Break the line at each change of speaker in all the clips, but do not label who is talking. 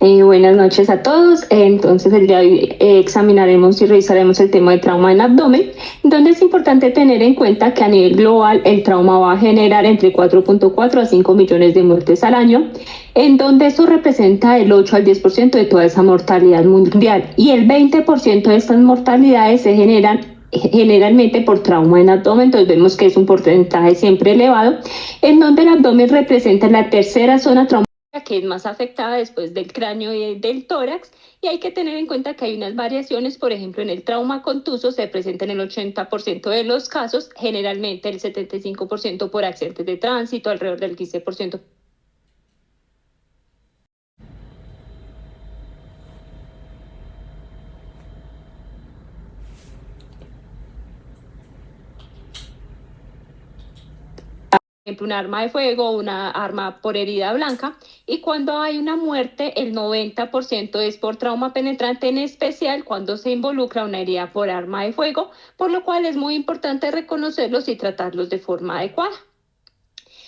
Buenas noches a todos. Entonces, el día de hoy examinaremos y revisaremos el tema de trauma en abdomen, donde es importante tener en cuenta que a nivel global el trauma va a generar entre 4.4 a 5 millones de muertes al año, en donde esto representa el 8 al 10% de toda esa mortalidad mundial y el 20% de estas mortalidades se generan generalmente por trauma en abdomen. Entonces vemos que es un porcentaje siempre elevado, en donde el abdomen representa la tercera zona traumática que es más afectada después del cráneo y del tórax, y hay que tener en cuenta que hay unas variaciones. Por ejemplo, en el trauma contuso se presenta en el 80% de los casos, generalmente el 75% por accidentes de tránsito, alrededor del 15% ejemplo, un arma de fuego, una arma por herida blanca, y cuando hay una muerte, el 90% es por trauma penetrante, en especial cuando se involucra una herida por arma de fuego, por lo cual es muy importante reconocerlos y tratarlos de forma adecuada.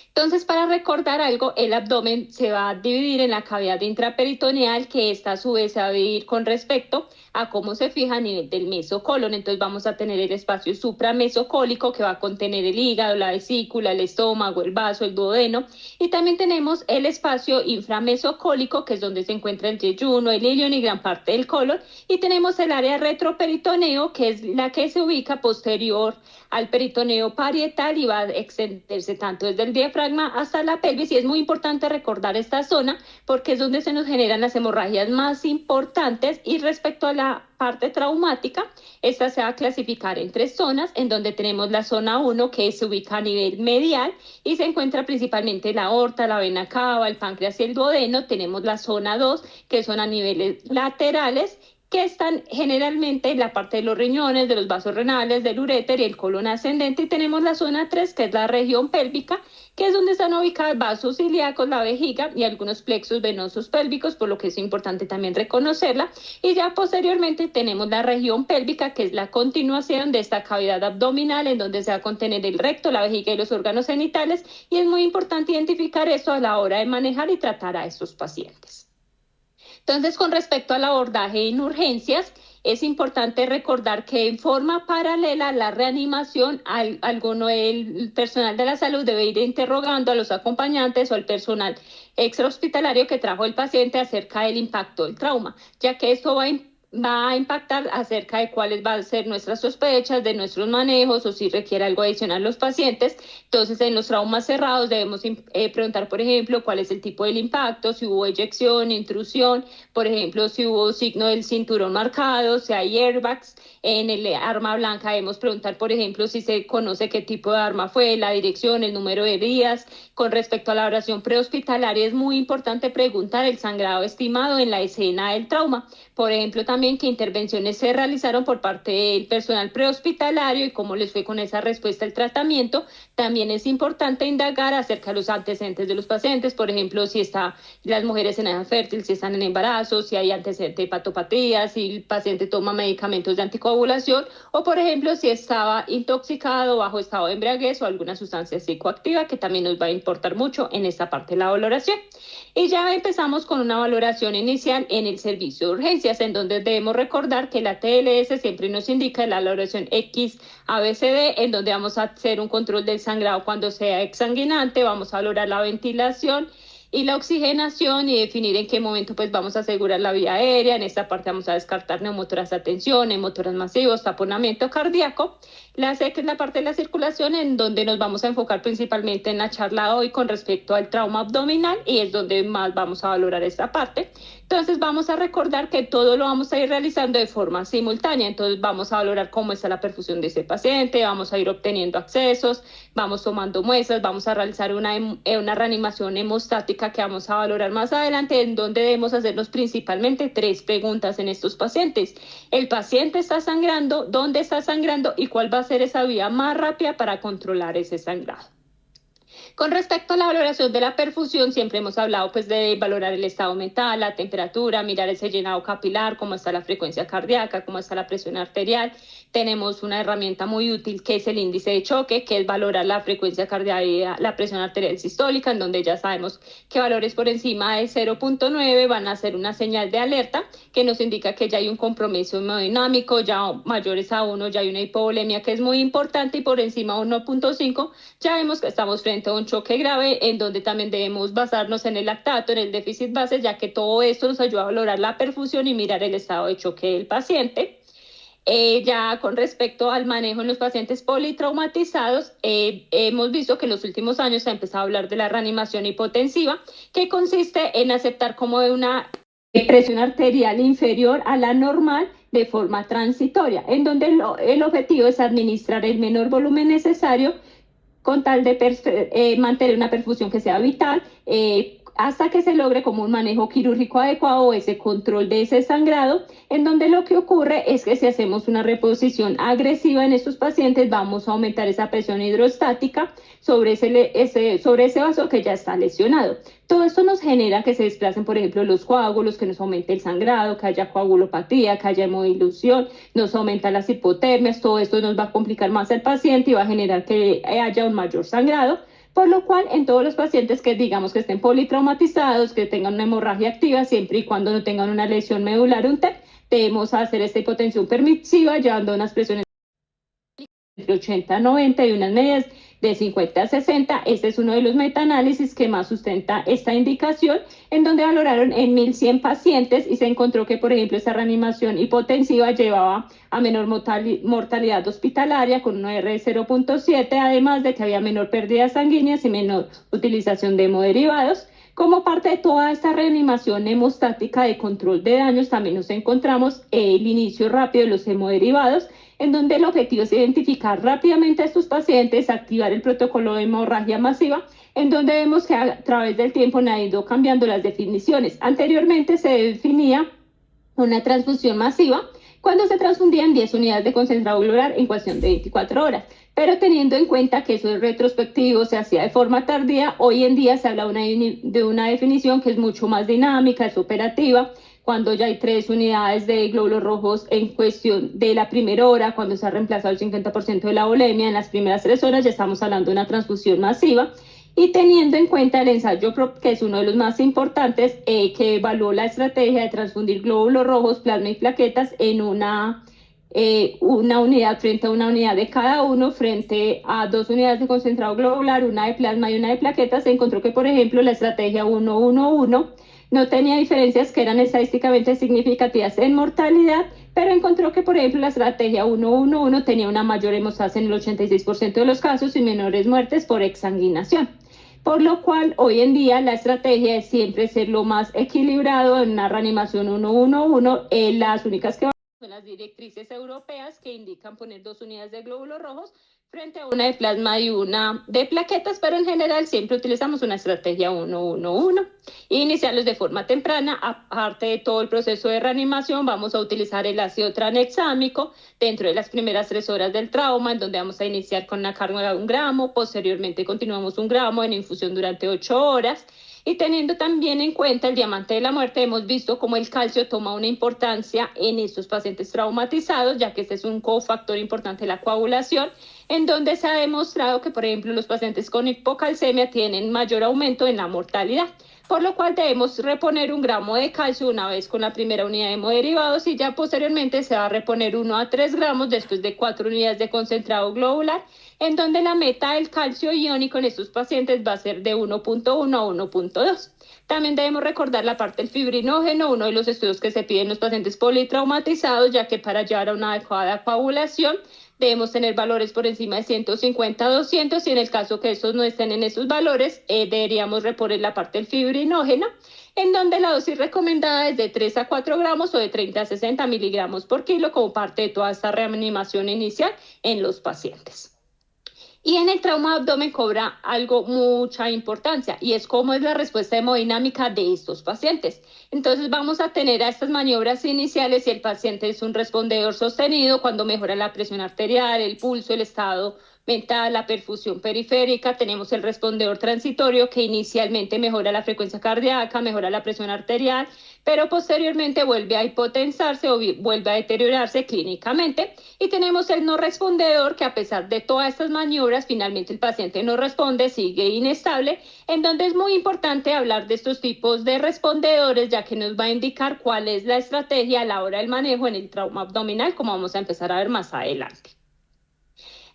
Entonces, para recordar algo, el abdomen se va a dividir en la cavidad intraperitoneal, que esta a su vez se va a dividir con respecto a cómo se fija a nivel del mesocolon. Entonces vamos a tener el espacio supramesocólico, que va a contener el hígado, la vesícula, el estómago, el vaso, el duodeno, y también tenemos el espacio inframesocólico, que es donde se encuentra el yeyuno, el ilion y gran parte del colon, y tenemos el área retroperitoneo, que es la que se ubica posterior al peritoneo parietal y va a extenderse tanto desde el diafragma hasta la pelvis, y es muy importante recordar esta zona porque es donde se nos generan las hemorragias más importantes. Y respecto a la parte traumática, esta se va a clasificar en tres zonas, en donde tenemos la zona 1, que se ubica a nivel medial y se encuentra principalmente la aorta, la vena cava, el páncreas y el duodeno. Tenemos la zona 2, que son a niveles laterales, que están generalmente en la parte de los riñones, de los vasos renales, del uréter y el colon ascendente. Y tenemos la zona 3, que es la región pélvica, que es donde están ubicados vasos ilíacos, la vejiga y algunos plexos venosos pélvicos, por lo que es importante también reconocerla. Y ya posteriormente tenemos la región pélvica, que es la continuación de esta cavidad abdominal, en donde se va a contener el recto, la vejiga y los órganos genitales, y es muy importante identificar eso a la hora de manejar y tratar a estos pacientes. Entonces, con respecto al abordaje en urgencias, es importante recordar que en forma paralela a la reanimación, el personal de la salud debe ir interrogando a los acompañantes o al personal extrahospitalario que trajo el paciente acerca del impacto del trauma, ya que esto va a impactar acerca de cuáles van a ser nuestras sospechas de nuestros manejos o si requiere algo adicional los pacientes. Entonces, en los traumas cerrados debemos preguntar, por ejemplo, cuál es el tipo del impacto, si hubo eyección, intrusión, por ejemplo, si hubo signo del cinturón marcado, si hay airbags. En el arma blanca debemos preguntar, por ejemplo, si se conoce qué tipo de arma fue, la dirección, el número de heridas. Con respecto a la oración prehospitalaria, es muy importante preguntar el sangrado estimado en la escena del trauma. Por ejemplo, también qué intervenciones se realizaron por parte del personal prehospitalario y cómo les fue con esa respuesta al tratamiento. También es importante indagar acerca de los antecedentes de los pacientes, por ejemplo, si las mujeres en edad fértil, si están en embarazo, si hay antecedente de hepatopatía, si el paciente toma medicamentos de anticoagulación, o por ejemplo, si estaba intoxicado, bajo estado de embriaguez o alguna sustancia psicoactiva, que también nos va a importar mucho en esta parte de la valoración. Y ya empezamos con una valoración inicial en el servicio de urgencias, en donde debemos recordar que la TLS siempre nos indica la valoración X ABCD, en donde vamos a hacer un control del sangrado cuando sea exsanguinante, vamos a valorar la ventilación y la oxigenación y definir en qué momento pues vamos a asegurar la vía aérea. En esta parte vamos a descartar neumotoras a tensión, neumotoras masivos, taponamiento cardíaco. La C, que es la parte de la circulación, en donde nos vamos a enfocar principalmente en la charla de hoy con respecto al trauma abdominal, y es donde más vamos a valorar esta parte. Entonces vamos a recordar que todo lo vamos a ir realizando de forma simultánea. Entonces vamos a valorar cómo está la perfusión de ese paciente, vamos a ir obteniendo accesos, vamos tomando muestras, vamos a realizar una reanimación hemostática que vamos a valorar más adelante, en donde debemos hacernos principalmente tres preguntas en estos pacientes. ¿El paciente está sangrando? ¿Dónde está sangrando? ¿Y cuál va a ser esa vía más rápida para controlar ese sangrado? Con respecto a la valoración de la perfusión, siempre hemos hablado pues de valorar el estado mental, la temperatura, mirar ese llenado capilar, cómo está la frecuencia cardíaca, cómo está la presión arterial. Tenemos una herramienta muy útil que es el índice de choque, que es valorar la frecuencia cardíaca, la presión arterial sistólica, en donde ya sabemos que valores por encima de 0.9 van a ser una señal de alerta que nos indica que ya hay un compromiso hemodinámico, ya mayores a 1 ya hay una hipovolemia que es muy importante, y por encima de 1.5 ya vemos que estamos frente a un choque grave, en donde también debemos basarnos en el lactato, en el déficit base, ya que todo esto nos ayuda a valorar la perfusión y mirar el estado de choque del paciente. Ya con respecto al manejo en los pacientes politraumatizados, hemos visto que en los últimos años se ha empezado a hablar de la reanimación hipotensiva, que consiste en aceptar como de una presión arterial inferior a la normal de forma transitoria, en donde el objetivo es administrar el menor volumen necesario con tal de mantener una perfusión que sea vital, hasta que se logre como un manejo quirúrgico adecuado o ese control de ese sangrado, en donde lo que ocurre es que si hacemos una reposición agresiva en estos pacientes, vamos a aumentar esa presión hidrostática sobre ese vaso que ya está lesionado. Todo esto nos genera que se desplacen, por ejemplo, los coágulos, que nos aumente el sangrado, que haya coagulopatía, que haya hemodilución, nos aumenta las hipotermias. Todo esto nos va a complicar más al paciente y va a generar que haya un mayor sangrado, por lo cual en todos los pacientes que digamos que estén politraumatizados, que tengan una hemorragia activa, siempre y cuando no tengan una lesión medular, un TEP, debemos hacer esta hipotensión permisiva llevando unas presiones de 80 a 90 y unas medias de 50 a 60. Este es uno de los metaanálisis que más sustenta esta indicación, en donde valoraron en 1.100 pacientes y se encontró que, por ejemplo, esta reanimación hipotensiva llevaba a menor mortalidad hospitalaria con un R de 0.7, además de que había menor pérdida sanguíneas y menor utilización de hemoderivados. Como parte de toda esta reanimación hemostática de control de daños, también nos encontramos el inicio rápido de los hemoderivados, en donde el objetivo es identificar rápidamente a estos pacientes, activar el protocolo de hemorragia masiva, en donde vemos que a través del tiempo han ido cambiando las definiciones. Anteriormente se definía una transfusión masiva cuando se transfundían 10 unidades de concentrado globular en cuestión de 24 horas. Pero teniendo en cuenta que eso es retrospectivo, se hacía de forma tardía, hoy en día se habla de una definición que es mucho más dinámica, es operativa, cuando ya hay 3 unidades de glóbulos rojos en cuestión de la primera hora, cuando se ha reemplazado el 50% de la volemia, en las primeras 3 horas ya estamos hablando de una transfusión masiva. Y teniendo en cuenta el ensayo PROP, que es uno de los más importantes, que evaluó la estrategia de transfundir glóbulos rojos, plasma y plaquetas en una unidad frente a una unidad de cada uno, frente a 2 unidades de concentrado globular, una de plasma y una de plaquetas, se encontró que, por ejemplo, la estrategia 1-1-1 no tenía diferencias que eran estadísticamente significativas en mortalidad, pero encontró que, por ejemplo, la estrategia 1-1-1 tenía una mayor hemostasia en el 86% de los casos y menores muertes por exsanguinación. Por lo cual, hoy en día, la estrategia es siempre ser lo más equilibrado en una reanimación 1-1-1. Las únicas que son las directrices europeas, que indican poner 2 unidades de glóbulos rojos frente a una de plasma y una de plaquetas, pero en general siempre utilizamos una estrategia 1-1-1. Iniciarlos de forma temprana. Aparte de todo el proceso de reanimación, vamos a utilizar el ácido tranexámico dentro de las primeras 3 horas del trauma, en donde vamos a iniciar con una carga de 1 gramo, posteriormente continuamos 1 gramo en infusión durante 8 horas. Y teniendo también en cuenta el diamante de la muerte, hemos visto cómo el calcio toma una importancia en estos pacientes traumatizados, ya que este es un cofactor importante de la coagulación, en donde se ha demostrado que, por ejemplo, los pacientes con hipocalcemia tienen mayor aumento en la mortalidad, por lo cual debemos reponer 1 gramo de calcio una vez con la primera unidad de hemoderivados, y ya posteriormente se va a reponer 1 a 3 gramos después de 4 unidades de concentrado globular, en donde la meta del calcio iónico en estos pacientes va a ser de 1.1 a 1.2. También debemos recordar la parte del fibrinógeno, uno de los estudios que se pide en los pacientes politraumatizados, ya que para llevar a una adecuada coagulación debemos tener valores por encima de 150 a 200, y en el caso que estos no estén en esos valores, deberíamos reponer la parte del fibrinógeno, en donde la dosis recomendada es de 3 a 4 gramos o de 30 a 60 miligramos por kilo, como parte de toda esta reanimación inicial en los pacientes. Y en el trauma de abdomen cobra algo mucha importancia, y es cómo es la respuesta hemodinámica de estos pacientes. Entonces vamos a tener a estas maniobras iniciales si el paciente es un respondedor sostenido, cuando mejora la presión arterial, el pulso, el estado mental, la perfusión periférica. Tenemos el respondedor transitorio que inicialmente mejora la frecuencia cardíaca, mejora la presión arterial, pero posteriormente vuelve a hipotensarse o vuelve a deteriorarse clínicamente. Y tenemos el no respondedor, que a pesar de todas estas maniobras, finalmente el paciente no responde, sigue inestable, en donde es muy importante hablar de estos tipos de respondedores, ya que nos va a indicar cuál es la estrategia a la hora del manejo en el trauma abdominal, como vamos a empezar a ver más adelante.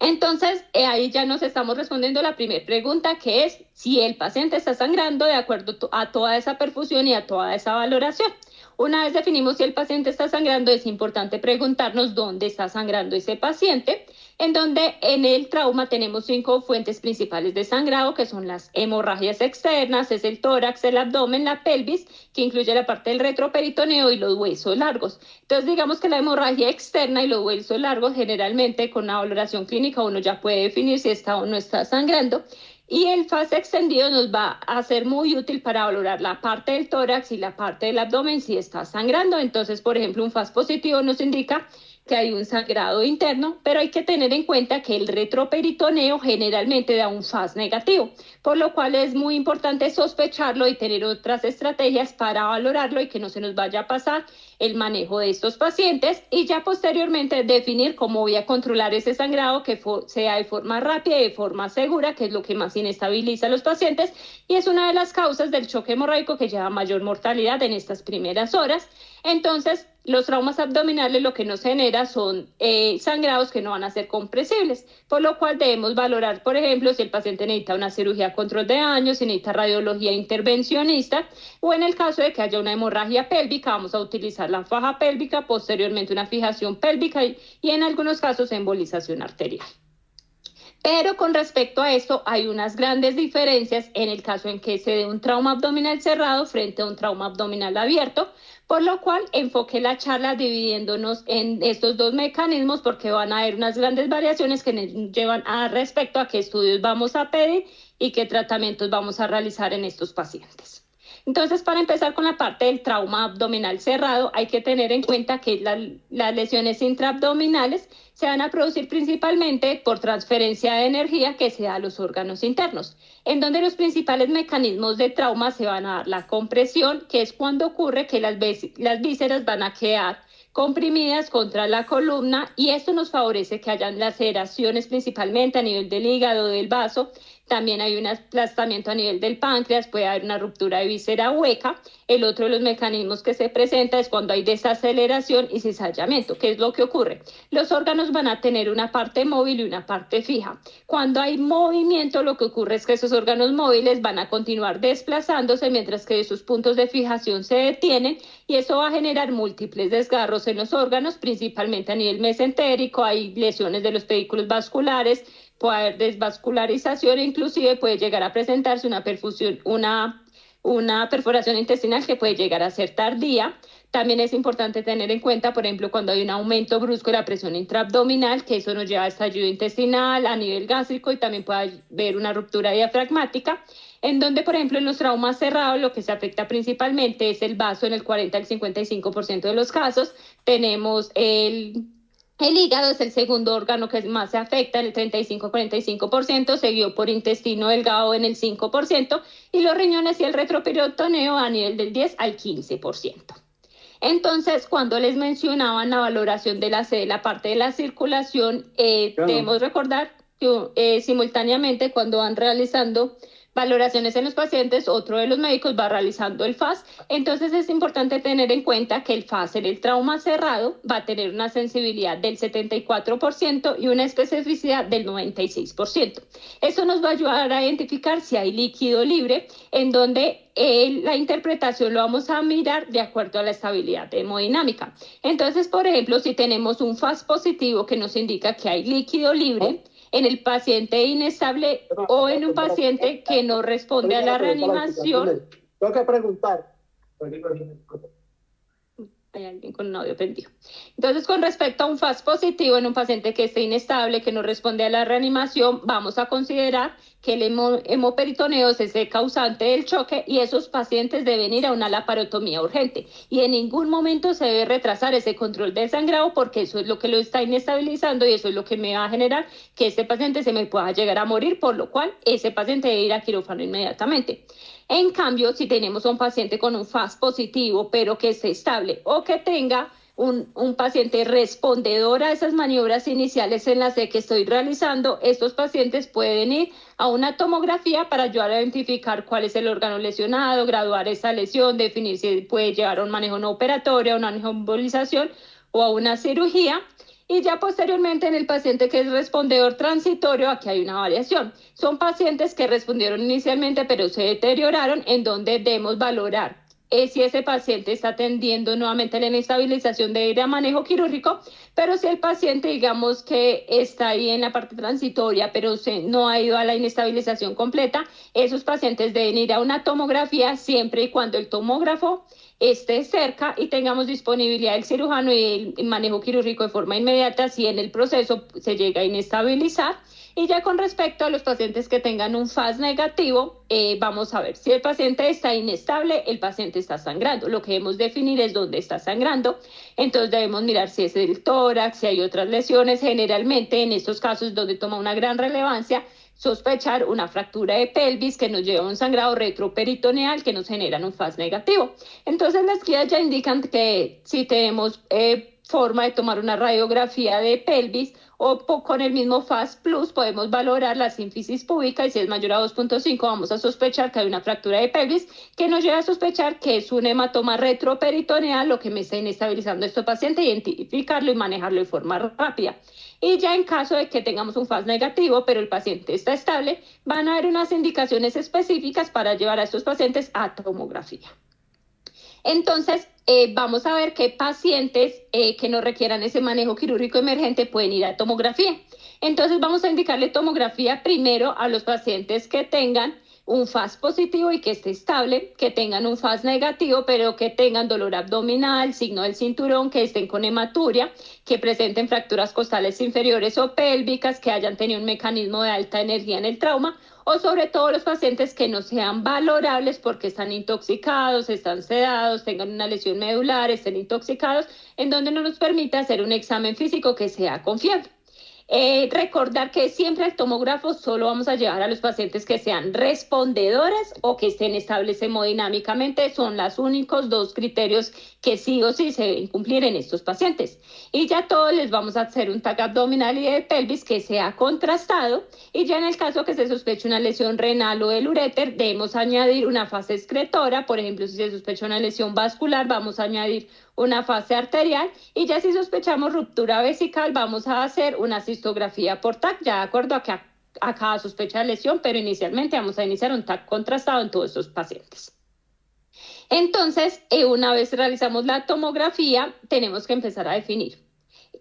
Entonces, ahí ya nos estamos respondiendo la primera pregunta, que es si el paciente está sangrando de acuerdo a toda esa perfusión y a toda esa valoración. Una vez definimos si el paciente está sangrando, es importante preguntarnos dónde está sangrando ese paciente, en donde en el trauma tenemos 5 fuentes principales de sangrado, que son las hemorragias externas, es el tórax, el abdomen, la pelvis, que incluye la parte del retroperitoneo y los huesos largos. Entonces, digamos que la hemorragia externa y los huesos largos, generalmente con una valoración clínica uno ya puede definir si está o no está sangrando. Y el FAS extendido nos va a ser muy útil para valorar la parte del tórax y la parte del abdomen si está sangrando. Entonces, por ejemplo, un FAS positivo nos indica que hay un sangrado interno, pero hay que tener en cuenta que el retroperitoneo generalmente da un FAS negativo, por lo cual es muy importante sospecharlo y tener otras estrategias para valorarlo y que no se nos vaya a pasar el manejo de estos pacientes, y ya posteriormente definir cómo voy a controlar ese sangrado, que sea de forma rápida y de forma segura, que es lo que más inestabiliza a los pacientes y es una de las causas del choque hemorrágico que lleva mayor mortalidad en estas primeras horas. Entonces, los traumas abdominales lo que nos genera son sangrados que no van a ser compresibles, por lo cual debemos valorar, por ejemplo, si el paciente necesita una cirugía control de daño, si necesita radiología intervencionista, o en el caso de que haya una hemorragia pélvica, vamos a utilizar la faja pélvica, posteriormente una fijación pélvica y en algunos casos embolización arterial. Pero con respecto a esto hay unas grandes diferencias en el caso en que se dé un trauma abdominal cerrado frente a un trauma abdominal abierto, por lo cual enfoqué la charla dividiéndonos en estos dos mecanismos, porque van a haber unas grandes variaciones que nos llevan a respecto a qué estudios vamos a pedir y qué tratamientos vamos a realizar en estos pacientes. Entonces, para empezar con la parte del trauma abdominal cerrado, hay que tener en cuenta que las lesiones intraabdominales se van a producir principalmente por transferencia de energía que se da a los órganos internos, en donde los principales mecanismos de trauma se van a dar la compresión, que es cuando ocurre que las vísceras van a quedar comprimidas contra la columna, y esto nos favorece que hayan laceraciones principalmente a nivel del hígado, del vaso. También hay un aplastamiento a nivel del páncreas, puede haber una ruptura de víscera hueca. El otro de los mecanismos que se presenta es cuando hay desaceleración y cizallamiento. ¿Qué es lo que ocurre? Los órganos van a tener una parte móvil y una parte fija. Cuando hay movimiento, lo que ocurre es que esos órganos móviles van a continuar desplazándose, mientras que sus puntos de fijación se detienen, y eso va a generar múltiples desgarros en los órganos, principalmente a nivel mesentérico. Hay lesiones de los pedículos vasculares, puede haber desvascularización e inclusive puede llegar a presentarse una perfusión, una perforación intestinal que puede llegar a ser tardía. También es importante tener en cuenta, por ejemplo, cuando hay un aumento brusco de la presión intraabdominal, que eso nos lleva a estallido intestinal, a nivel gástrico, y también puede haber una ruptura diafragmática, en donde, por ejemplo, en los traumas cerrados lo que se afecta principalmente es el vaso en el 40 al 55% de los casos. Tenemos el hígado, es el segundo órgano que más se afecta, en el 35-45%, seguido por intestino delgado en el 5%, y los riñones y el retroperitoneo a nivel del 10 al 15%. Entonces, cuando les mencionaban la valoración de la parte de la circulación, debemos recordar que simultáneamente cuando van realizando valoraciones en los pacientes, otro de los médicos va realizando el FAS. Entonces es importante tener en cuenta que el FAS en el trauma cerrado va a tener una sensibilidad del 74% y una especificidad del 96%. Eso nos va a ayudar a identificar si hay líquido libre, en donde la interpretación lo vamos a mirar de acuerdo a la estabilidad hemodinámica. Entonces, por ejemplo, si tenemos un FAS positivo que nos indica que hay líquido libre en el paciente inestable o en un paciente que no responde a la reanimación.
Tengo que preguntar.
Hay alguien con un audio prendido. Entonces, con respecto a un FAS positivo en un paciente que esté inestable, que no responde a la reanimación, vamos a considerar que el hemoperitoneo es el causante del choque y esos pacientes deben ir a una laparotomía urgente. Y en ningún momento se debe retrasar ese control del sangrado porque eso es lo que lo está inestabilizando y eso es lo que me va a generar que ese paciente se me pueda llegar a morir, por lo cual ese paciente debe ir a quirófano inmediatamente. En cambio, si tenemos a un paciente con un FAS positivo, pero que esté estable o que tenga un paciente respondedor a esas maniobras iniciales en las que estoy realizando, estos pacientes pueden ir a una tomografía para ayudar a identificar cuál es el órgano lesionado, graduar esa lesión, definir si puede llevar a un manejo no operatorio, a una embolización o a una cirugía. Y ya posteriormente en el paciente que es respondedor transitorio, aquí hay una variación. Son pacientes que respondieron inicialmente pero se deterioraron, en donde debemos valorar si ese paciente está atendiendo nuevamente la inestabilización de ir a manejo quirúrgico, pero si el paciente, digamos que está ahí en la parte transitoria, pero no ha ido a la inestabilización completa, esos pacientes deben ir a una tomografía siempre y cuando el tomógrafo esté cerca y tengamos disponibilidad del cirujano y el manejo quirúrgico de forma inmediata si en el proceso se llega a inestabilizar. Y ya con respecto a los pacientes que tengan un FAS negativo, vamos a ver si el paciente está inestable, el paciente está sangrando. Lo que debemos definir es dónde está sangrando. Entonces debemos mirar si es el tórax, si hay otras lesiones. Generalmente en estos casos donde toma una gran relevancia, sospechar una fractura de pelvis que nos lleva a un sangrado retroperitoneal que nos generan un FAS negativo. Entonces las guías ya indican que si tenemos forma de tomar una radiografía de pelvis o con el mismo FAS Plus podemos valorar la sínfisis púbica y si es mayor a 2.5 vamos a sospechar que hay una fractura de pelvis que nos lleva a sospechar que es un hematoma retroperitoneal lo que me está inestabilizando a este paciente, identificarlo y manejarlo de forma rápida. Y ya en caso de que tengamos un FAS negativo, pero el paciente está estable, van a haber unas indicaciones específicas para llevar a estos pacientes a tomografía. Entonces, vamos a ver qué pacientes que no requieran ese manejo quirúrgico emergente pueden ir a tomografía. Entonces, vamos a indicarle tomografía primero a los pacientes que tengan un FAS positivo y que esté estable, que tengan un FAS negativo, pero que tengan dolor abdominal, signo del cinturón, que estén con hematuria, que presenten fracturas costales inferiores o pélvicas, que hayan tenido un mecanismo de alta energía en el trauma, o sobre todo los pacientes que no sean valorables porque están intoxicados, están sedados, tengan una lesión medular, estén intoxicados, en donde no nos permite hacer un examen físico que sea confiable. Recordar que siempre al tomógrafo solo vamos a llevar a los pacientes que sean respondedores o que estén estables hemodinámicamente. Son los únicos dos criterios que sí o sí se deben cumplir en estos pacientes. Y ya todos les vamos a hacer un TAC abdominal y de pelvis que sea contrastado. Y ya en el caso que se sospeche una lesión renal o del uréter, debemos añadir una fase excretora. Por ejemplo, si se sospecha una lesión vascular, vamos a añadir una fase arterial y ya si sospechamos ruptura vesical vamos a hacer una cistografía por TAC, ya de acuerdo a cada sospecha de lesión, pero inicialmente vamos a iniciar un TAC contrastado en todos estos pacientes. Entonces, una vez realizamos la tomografía, tenemos que empezar a definir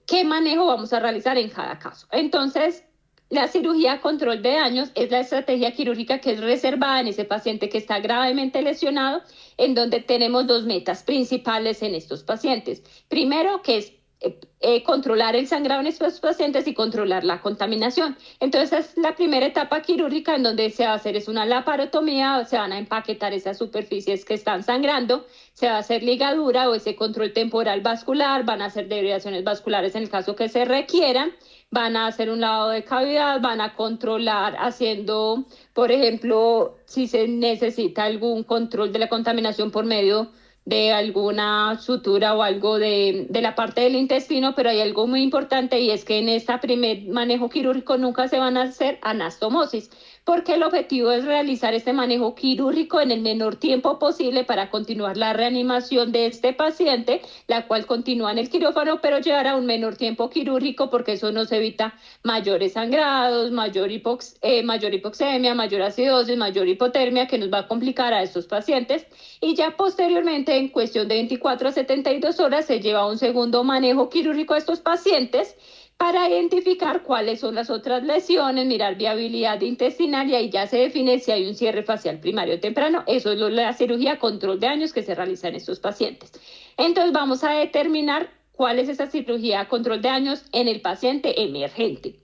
qué manejo vamos a realizar en cada caso. Entonces, la cirugía control de daños es la estrategia quirúrgica que es reservada en ese paciente que está gravemente lesionado, en donde tenemos dos metas principales en estos pacientes. Primero, que es controlar el sangrado en estos pacientes y controlar la contaminación. Entonces, la primera etapa quirúrgica en donde se va a hacer es una laparotomía, se van a empaquetar esas superficies que están sangrando, se va a hacer ligadura o ese control temporal vascular, van a hacer debridaciones vasculares en el caso que se requieran, van a hacer un lavado de cavidad, van a controlar haciendo, por ejemplo, si se necesita algún control de la contaminación por medio de alguna sutura o algo de la parte del intestino, pero hay algo muy importante y es que en este primer manejo quirúrgico nunca se van a hacer anastomosis, porque el objetivo es realizar este manejo quirúrgico en el menor tiempo posible para continuar la reanimación de este paciente, la cual continúa en el quirófano, pero llevar a un menor tiempo quirúrgico porque eso nos evita mayores sangrados, mayor hipoxemia, mayor acidosis, mayor hipotermia que nos va a complicar a estos pacientes y ya posteriormente en cuestión de 24 a 72 horas se lleva un segundo manejo quirúrgico a estos pacientes para identificar cuáles son las otras lesiones, mirar viabilidad intestinal y ahí ya se define si hay un cierre facial primario temprano. Eso es la cirugía control de daños que se realiza en estos pacientes. Entonces vamos a determinar cuál es esa cirugía de control de daños en el paciente emergente.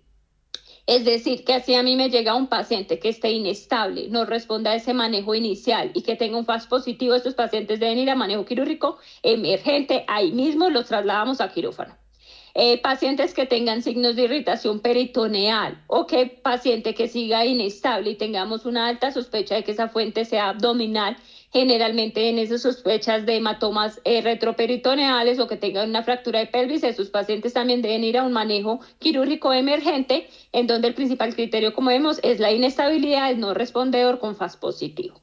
Es decir, que así a mí me llega un paciente que esté inestable, no responda a ese manejo inicial y que tenga un FAS positivo, estos pacientes deben ir a manejo quirúrgico emergente, ahí mismo los trasladamos a quirófano. Pacientes que tengan signos de irritación peritoneal o que paciente que siga inestable y tengamos una alta sospecha de que esa fuente sea abdominal, generalmente en esas sospechas de hematomas retroperitoneales o que tengan una fractura de pelvis, esos pacientes también deben ir a un manejo quirúrgico emergente, en donde el principal criterio, como vemos, es la inestabilidad del no respondedor con FAS positivo.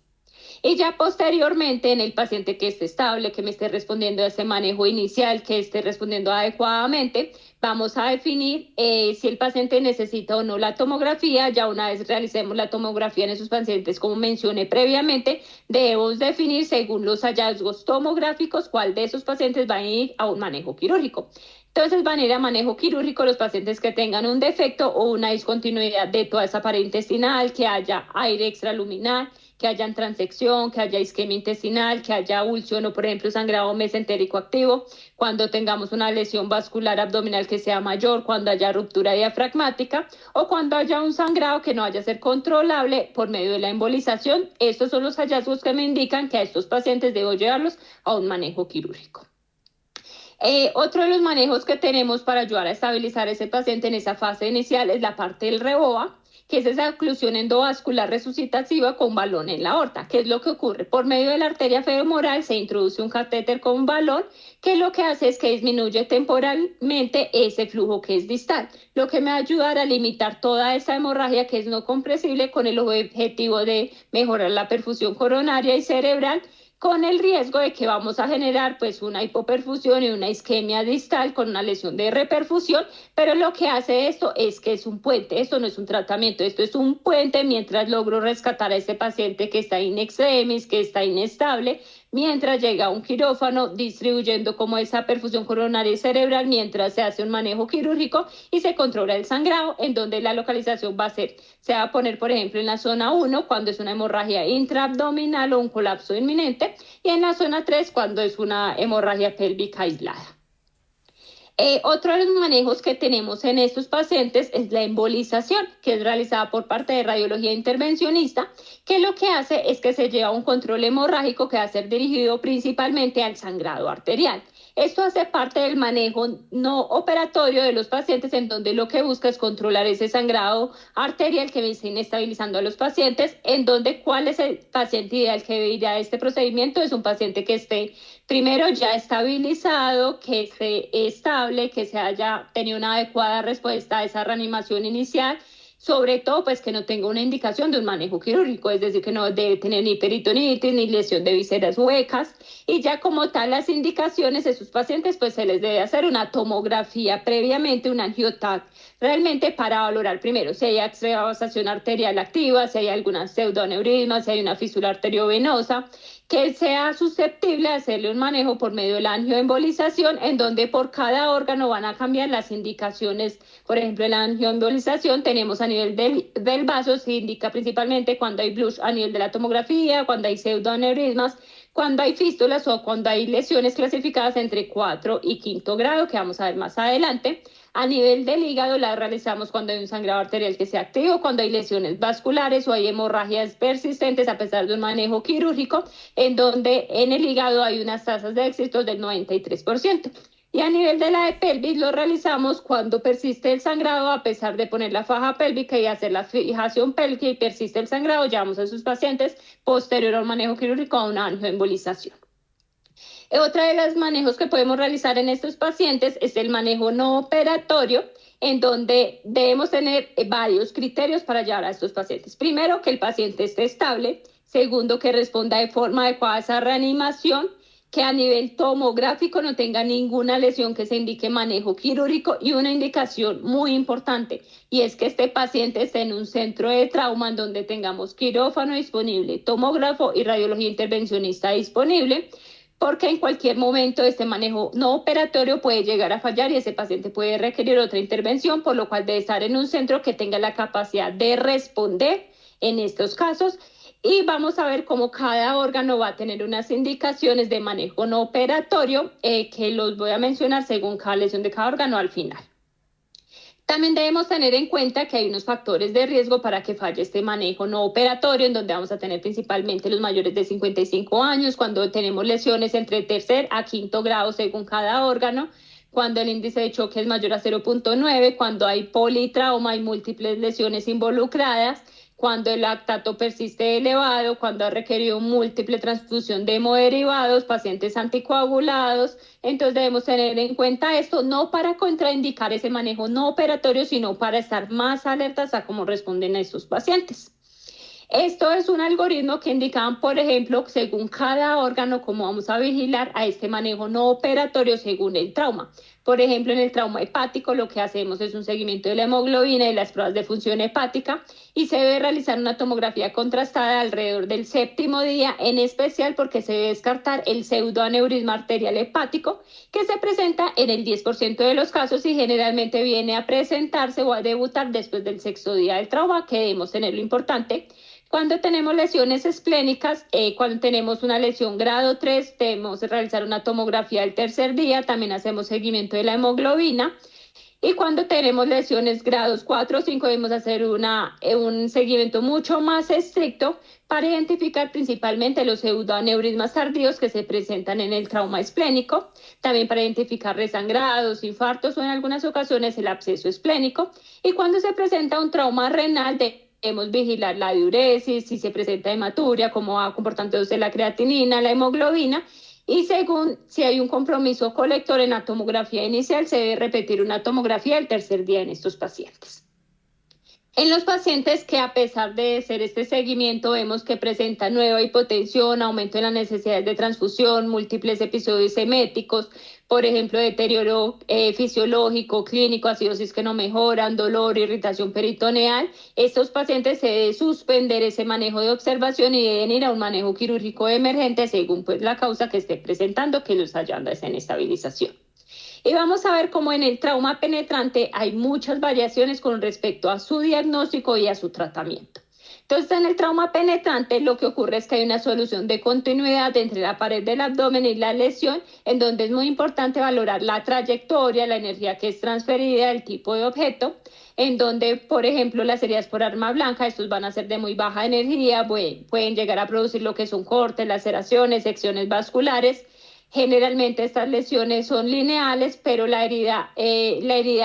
Y ya posteriormente en el paciente que esté estable, que me esté respondiendo a ese manejo inicial, que esté respondiendo adecuadamente, vamos a definir si el paciente necesita o no la tomografía. Ya una vez realicemos la tomografía en esos pacientes, como mencioné previamente, debemos definir según los hallazgos tomográficos cuál de esos pacientes va a ir a un manejo quirúrgico. Entonces van a ir a manejo quirúrgico los pacientes que tengan un defecto o una discontinuidad de toda esa pared intestinal, que haya aire extraluminal, que haya transección, que haya isquemia intestinal, que haya ulción o, por ejemplo, sangrado mesentérico activo, cuando tengamos una lesión vascular abdominal que sea mayor, cuando haya ruptura diafragmática o cuando haya un sangrado que no vaya a ser controlable por medio de la embolización. Estos son los hallazgos que me indican que a estos pacientes debo llevarlos a un manejo quirúrgico. Otro de los manejos que tenemos para ayudar a estabilizar a ese paciente en esa fase inicial es la parte del REBOA, que es esa oclusión endovascular resucitativa con balón en la aorta. ¿Qué es lo que ocurre? Por medio de la arteria femoral se introduce un catéter con un balón que lo que hace es que disminuye temporalmente ese flujo que es distal, lo que me va a ayudar a limitar toda esa hemorragia que es no compresible con el objetivo de mejorar la perfusión coronaria y cerebral, con el riesgo de que vamos a generar pues una hipoperfusión y una isquemia distal con una lesión de reperfusión, pero lo que hace esto es que es un puente, esto no es un tratamiento, esto es un puente mientras logro rescatar a este paciente que está in extremis, que está inestable, mientras llega a un quirófano distribuyendo como esa perfusión coronaria y cerebral mientras se hace un manejo quirúrgico y se controla el sangrado, en donde la localización va a ser, se va a poner por ejemplo en la zona 1 cuando es una hemorragia intraabdominal o un colapso inminente, y en la zona 3 cuando es una hemorragia pélvica aislada. Otro de los manejos que tenemos en estos pacientes es la embolización, que es realizada por parte de radiología intervencionista, que lo que hace es que se lleva un control hemorrágico que va a ser dirigido principalmente al sangrado arterial. Esto hace parte del manejo no operatorio de los pacientes, en donde lo que busca es controlar ese sangrado arterial que viene inestabilizando a los pacientes, en donde cuál es el paciente ideal que debe ir a este procedimiento. Es un paciente que esté primero ya estabilizado, que esté estable, que se haya tenido una adecuada respuesta a esa reanimación inicial, sobre todo pues que no tenga una indicación de un manejo quirúrgico, es decir, que no debe tener ni peritonitis ni lesión de vísceras huecas, y ya como tal las indicaciones de sus pacientes pues se les debe hacer una tomografía previamente, un angiotac, realmente para valorar primero si hay extravasación arterial activa, si hay alguna pseudoneurisma, si hay una fístula arteriovenosa, que sea susceptible a hacerle un manejo por medio de la angioembolización, en donde por cada órgano van a cambiar las indicaciones. Por ejemplo, en la angioembolización tenemos a nivel del vaso, se indica principalmente cuando hay blush a nivel de la tomografía, cuando hay pseudoneurismas, cuando hay fístulas o cuando hay lesiones clasificadas entre 4 y 5 grado, que vamos a ver más adelante. A nivel del hígado la realizamos cuando hay un sangrado arterial que sea activo, cuando hay lesiones vasculares o hay hemorragias persistentes a pesar de un manejo quirúrgico, en donde en el hígado hay unas tasas de éxito del 93%. Y a nivel de la de pelvis lo realizamos cuando persiste el sangrado a pesar de poner la faja pélvica y hacer la fijación pélvica y persiste el sangrado, llevamos a sus pacientes posterior al manejo quirúrgico a una angioembolización. Otra de los manejos que podemos realizar en estos pacientes es el manejo no operatorio, en donde debemos tener varios criterios para llevar a estos pacientes. Primero, que el paciente esté estable. Segundo, que responda de forma adecuada a esa reanimación, que a nivel tomográfico no tenga ninguna lesión que se indique manejo quirúrgico, y una indicación muy importante, y es que este paciente esté en un centro de trauma en donde tengamos quirófano disponible, tomógrafo y radiología intervencionista disponible, porque en cualquier momento este manejo no operatorio puede llegar a fallar y ese paciente puede requerir otra intervención, por lo cual debe estar en un centro que tenga la capacidad de responder en estos casos. Y vamos a ver cómo cada órgano va a tener unas indicaciones de manejo no operatorio que los voy a mencionar según cada lesión de cada órgano al final. También debemos tener en cuenta que hay unos factores de riesgo para que falle este manejo no operatorio, en donde vamos a tener principalmente los mayores de 55 años, cuando tenemos lesiones entre tercer a quinto grado según cada órgano, cuando el índice de choque es mayor a 0.9, cuando hay politrauma y múltiples lesiones involucradas, cuando el lactato persiste elevado, cuando ha requerido múltiple transfusión de hemoderivados, pacientes anticoagulados. Entonces debemos tener en cuenta esto, no para contraindicar ese manejo no operatorio, sino para estar más alertas a cómo responden a estos pacientes. Esto es un algoritmo que indican, por ejemplo, según cada órgano, cómo vamos a vigilar a este manejo no operatorio según el trauma. Por ejemplo, en el trauma hepático lo que hacemos es un seguimiento de la hemoglobina y las pruebas de función hepática y se debe realizar una tomografía contrastada alrededor del 7º día, en especial porque se debe descartar el pseudoaneurisma arterial hepático que se presenta en el 10% de los casos y generalmente viene a presentarse o a debutar después del 6º día del trauma, que debemos tener lo importante. Cuando tenemos lesiones esplénicas, cuando tenemos una lesión grado 3, debemos realizar una tomografía el 3er día, también hacemos seguimiento de la hemoglobina. Y cuando tenemos lesiones grados 4 o 5, debemos hacer un seguimiento mucho más estricto para identificar principalmente los pseudoaneurismas tardíos que se presentan en el trauma esplénico, también para identificar resangrados, infartos o en algunas ocasiones el absceso esplénico. Y cuando se presenta un trauma renal, debemos vigilar la diuresis, si se presenta hematuria, cómo va comportándose la creatinina, la hemoglobina, y según si hay un compromiso colector en la tomografía inicial, se debe repetir una tomografía el 3er día en estos pacientes. En los pacientes que a pesar de hacer este seguimiento vemos que presentan nueva hipotensión, aumento en las necesidades de transfusión, múltiples episodios eméticos, por ejemplo, deterioro fisiológico, clínico, acidosis que no mejoran, dolor, irritación peritoneal, estos pacientes se debe suspender ese manejo de observación y deben ir a un manejo quirúrgico emergente según pues la causa que esté presentando, que los hallando es en estabilización. Y vamos a ver cómo en el trauma penetrante hay muchas variaciones con respecto a su diagnóstico y a su tratamiento. Entonces, en el trauma penetrante lo que ocurre es que hay una solución de continuidad entre la pared del abdomen y la lesión, en donde es muy importante valorar la trayectoria, la energía que es transferida, el tipo de objeto, en donde, por ejemplo, las heridas por arma blanca, estos van a ser de muy baja energía, pueden llegar a producir lo que son cortes, laceraciones, secciones vasculares. Generalmente estas lesiones son lineales, pero la herida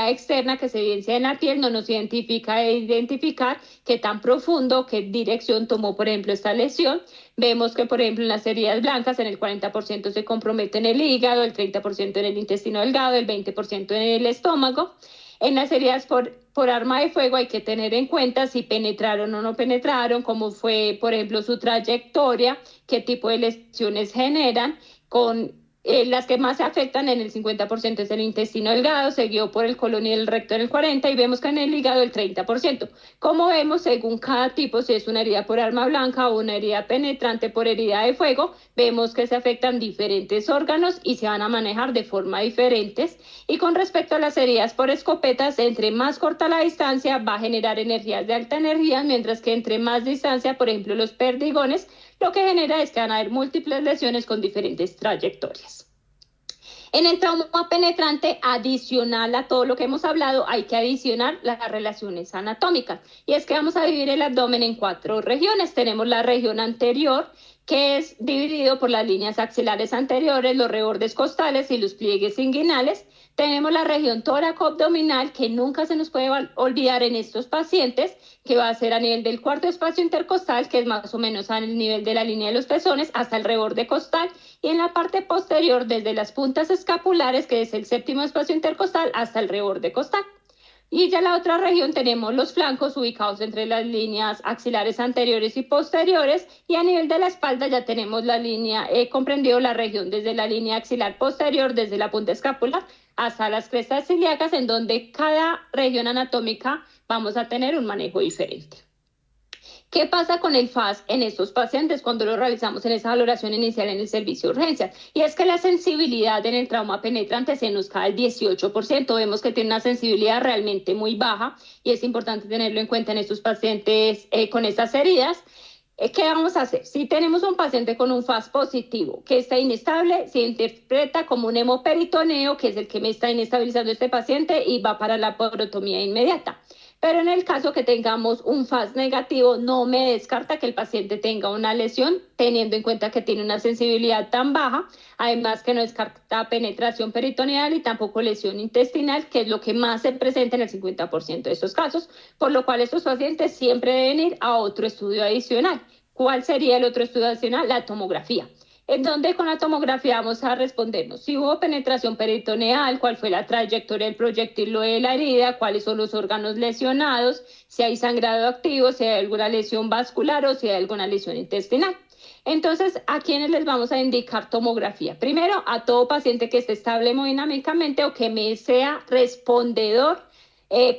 externa que se evidencia en la piel no nos identifica qué tan profundo, qué dirección tomó, por ejemplo, esta lesión. Vemos que, por ejemplo, en las heridas blancas, en el 40% se compromete en el hígado, el 30% en el intestino delgado, el 20% en el estómago. En las heridas por arma de fuego hay que tener en cuenta si penetraron o no penetraron, cómo fue, por ejemplo, su trayectoria, qué tipo de lesiones generan, con las que más se afectan en el 50% es el intestino delgado, seguido por el colon y el recto en el 40%, y vemos que en el hígado el 30%. Como vemos, según cada tipo, si es una herida por arma blanca o una herida penetrante por herida de fuego, vemos que se afectan diferentes órganos y se van a manejar de forma diferentes. Y con respecto a las heridas por escopetas, entre más corta la distancia va a generar energías de alta energía, mientras que entre más distancia, por ejemplo, los perdigones, lo que genera es que van a haber múltiples lesiones con diferentes trayectorias. En el trauma penetrante, adicional a todo lo que hemos hablado, hay que adicionar las relaciones anatómicas. Y es que vamos a dividir el abdomen en 4 regiones. Tenemos la región anterior, que es dividido por las líneas axilares anteriores, los rebordes costales y los pliegues inguinales. Tenemos la región tóraco-abdominal, que nunca se nos puede olvidar en estos pacientes, que va a ser a nivel del cuarto espacio intercostal, que es más o menos al nivel de la línea de los pezones, hasta el reborde costal, y en la parte posterior, desde las puntas escapulares, que es el 7º espacio intercostal, hasta el reborde costal. Y ya la otra región tenemos los flancos ubicados entre las líneas axilares anteriores y posteriores, y a nivel de la espalda ya tenemos la línea, comprendido la región desde la línea axilar posterior, desde la punta escapular hasta las crestas ilíacas, en donde cada región anatómica vamos a tener un manejo diferente. ¿Qué pasa con el FAS en estos pacientes cuando lo realizamos en esa valoración inicial en el servicio de urgencias? Y es que la sensibilidad en el trauma penetrante se nos cae al 18%. Vemos que tiene una sensibilidad realmente muy baja y es importante tenerlo en cuenta en estos pacientes con estas heridas. ¿Qué vamos a hacer? Si tenemos un paciente con un FAS positivo que está inestable, se interpreta como un hemoperitoneo, que es el que me está inestabilizando este paciente y va para la porotomía inmediata. Pero en el caso que tengamos un FAS negativo, no me descarta que el paciente tenga una lesión, teniendo en cuenta que tiene una sensibilidad tan baja, además que no descarta penetración peritoneal y tampoco lesión intestinal, que es lo que más se presenta en el 50% de estos casos, por lo cual estos pacientes siempre deben ir a otro estudio adicional. ¿Cuál sería el otro estudio adicional? La tomografía, en donde con la tomografía vamos a respondernos si hubo penetración peritoneal, cuál fue la trayectoria del proyectil de la herida, cuáles son los órganos lesionados, si hay sangrado activo, si hay alguna lesión vascular o si hay alguna lesión intestinal. Entonces, ¿a quiénes les vamos a indicar tomografía? Primero, a todo paciente que esté estable hemodinámicamente o que me sea respondedor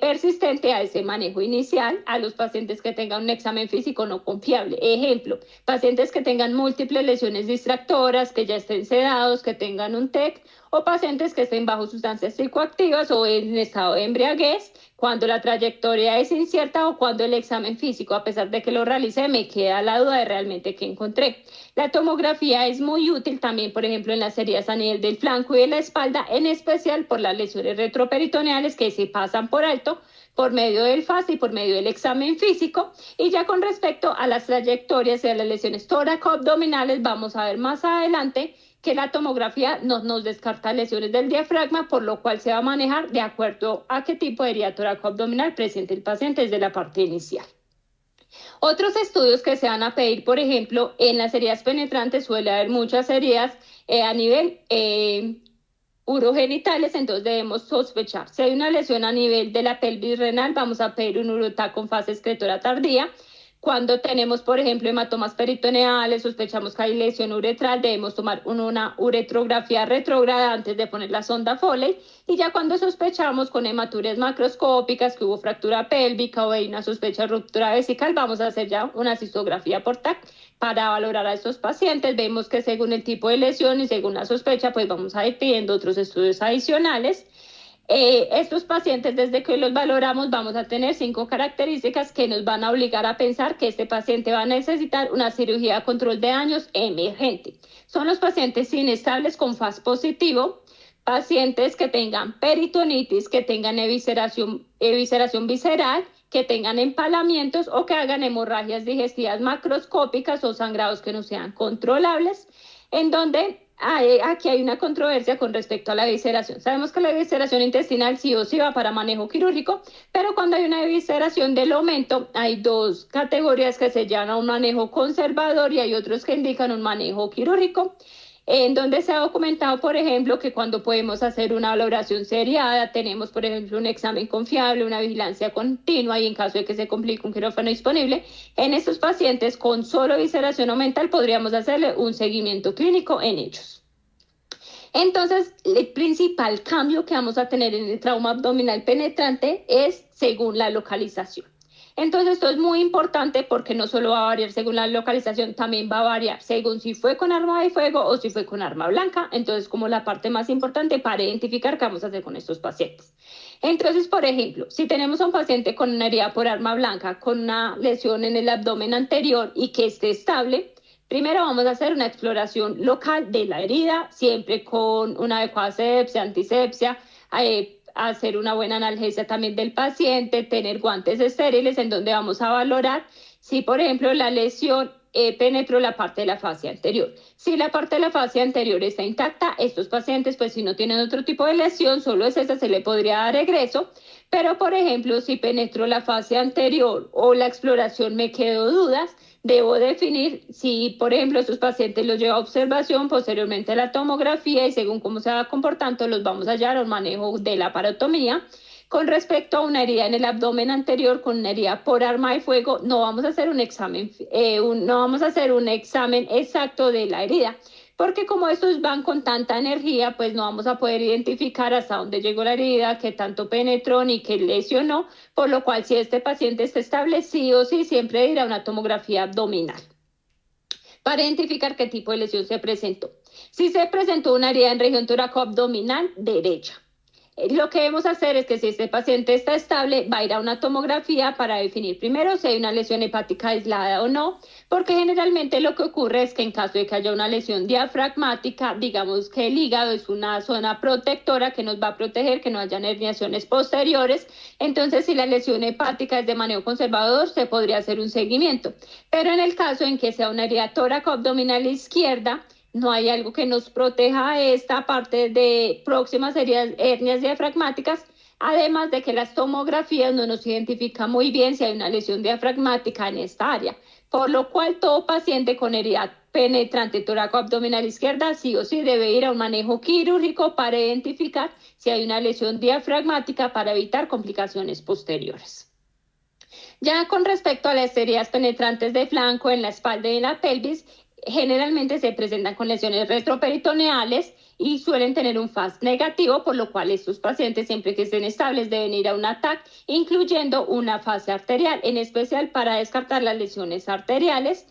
persistente a ese manejo inicial, a los pacientes que tengan un examen físico no confiable. Ejemplo, pacientes que tengan múltiples lesiones distractoras, que ya estén sedados, que tengan un TEC, o pacientes que estén bajo sustancias psicoactivas o en estado de embriaguez, cuando la trayectoria es incierta o cuando el examen físico, a pesar de que lo realicé, me queda la duda de realmente qué encontré. La tomografía es muy útil también, por ejemplo, en las heridas a nivel del flanco y de la espalda, en especial por las lesiones retroperitoneales que se pasan por alto por medio del FAS y por medio del examen físico. Y ya con respecto a las trayectorias y a las lesiones tóraco-abdominales, vamos a ver más adelante que la tomografía nos descarta lesiones del diafragma, por lo cual se va a manejar de acuerdo a qué tipo de herida tóraco-abdominal presente el paciente desde la parte inicial. Otros estudios que se van a pedir, por ejemplo, en las heridas penetrantes suele haber muchas heridas a nivel urogenitales, entonces debemos sospechar. Si hay una lesión a nivel de la pelvis renal, vamos a pedir un uroTAC con fase excretora tardía. Cuando tenemos, por ejemplo, hematomas peritoneales, sospechamos que hay lesión uretral, debemos tomar una uretrografía retrógrada antes de poner la sonda Foley. Y ya cuando sospechamos con hematuras macroscópicas que hubo fractura pélvica o hay una sospecha de ruptura vesical, vamos a hacer ya una cistografía por TAC para valorar a estos pacientes. Vemos que según el tipo de lesión y según la sospecha, pues vamos a ir pidiendo otros estudios adicionales. Estos pacientes, desde que los valoramos, vamos a tener 5 características que nos van a obligar a pensar que este paciente va a necesitar una cirugía de control de daños emergente. Son los pacientes inestables con FAS positivo, pacientes que tengan peritonitis, que tengan evisceración visceral, que tengan empalamientos o que hagan hemorragias digestivas macroscópicas o sangrados que no sean controlables, en donde aquí hay una controversia con respecto a la evisceración. Sabemos que la evisceración intestinal sí o sí va para manejo quirúrgico, pero cuando hay una evisceración del aumento, hay 2 categorías que se llaman un manejo conservador y hay otros que indican un manejo quirúrgico, en donde se ha documentado, por ejemplo, que cuando podemos hacer una valoración seriada, tenemos, por ejemplo, un examen confiable, una vigilancia continua y en caso de que se complique un quirófano disponible, en estos pacientes con solo evisceración mental podríamos hacerle un seguimiento clínico en ellos. Entonces, el principal cambio que vamos a tener en el trauma abdominal penetrante es según la localización. Entonces, esto es muy importante porque no solo va a variar según la localización, también va a variar según si fue con arma de fuego o si fue con arma blanca. Entonces, como la parte más importante para identificar qué vamos a hacer con estos pacientes. Entonces, por ejemplo, si tenemos a un paciente con una herida por arma blanca, con una lesión en el abdomen anterior y que esté estable, primero vamos a hacer una exploración local de la herida, siempre con una adecuada asepsia, antisepsia, hacer una buena analgesia también del paciente, tener guantes estériles en donde vamos a valorar si, por ejemplo, la lesión penetró la parte de la fascia anterior. Si la parte de la fascia anterior está intacta, estos pacientes, pues si no tienen otro tipo de lesión, solo es esa, se le podría dar egreso. Pero, por ejemplo, si penetró la fascia anterior o la exploración me quedó dudas, debo definir si, por ejemplo, estos pacientes los llevo a observación, posteriormente a la tomografía y según cómo se va comportando, los vamos a llevar a un manejo de la parotomía. Con respecto a una herida en el abdomen anterior, con una herida por arma de fuego, no vamos a hacer un examen, no vamos a hacer un examen exacto de la herida, porque como estos van con tanta energía, pues no vamos a poder identificar hasta dónde llegó la herida, qué tanto penetró ni qué lesionó, por lo cual si este paciente está establecido, sí, siempre irá a una tomografía abdominal para identificar qué tipo de lesión se presentó. Si se presentó una herida en región toracoabdominal derecha, Lo que debemos hacer es que si este paciente está estable, va a ir a una tomografía para definir primero si hay una lesión hepática aislada o no, porque generalmente lo que ocurre es que en caso de que haya una lesión diafragmática, digamos que el hígado es una zona protectora que nos va a proteger que no haya herniaciones posteriores, entonces si la lesión hepática es de manejo conservador, se podría hacer un seguimiento. Pero en el caso en que sea una herida tóraco-abdominal izquierda, no hay algo que nos proteja a esta parte de próximas hernias diafragmáticas, además de que las tomografías no nos identifican muy bien si hay una lesión diafragmática en esta área, por lo cual todo paciente con herida penetrante toracoabdominal izquierda sí o sí debe ir a un manejo quirúrgico para identificar si hay una lesión diafragmática para evitar complicaciones posteriores. Ya con respecto a las heridas penetrantes de flanco en la espalda y en la pelvis, generalmente se presentan con lesiones retroperitoneales y suelen tener un FAST negativo, por lo cual estos pacientes, siempre que estén estables, deben ir a un ATAC, incluyendo una fase arterial, en especial para descartar las lesiones arteriales.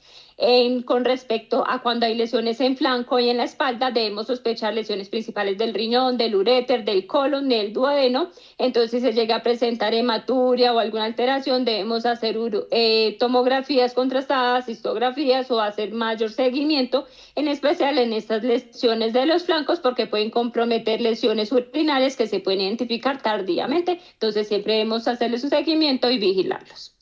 Con respecto a cuando hay lesiones en flanco y en la espalda, debemos sospechar lesiones principales del riñón, del uréter, del colon, del duodeno. Entonces, si se llega a presentar hematuria o alguna alteración, debemos hacer tomografías contrastadas, histografías o hacer mayor seguimiento, en especial en estas lesiones de los flancos, porque pueden comprometer lesiones urinarias que se pueden identificar tardíamente. Entonces, siempre debemos hacerles un seguimiento y vigilarlos.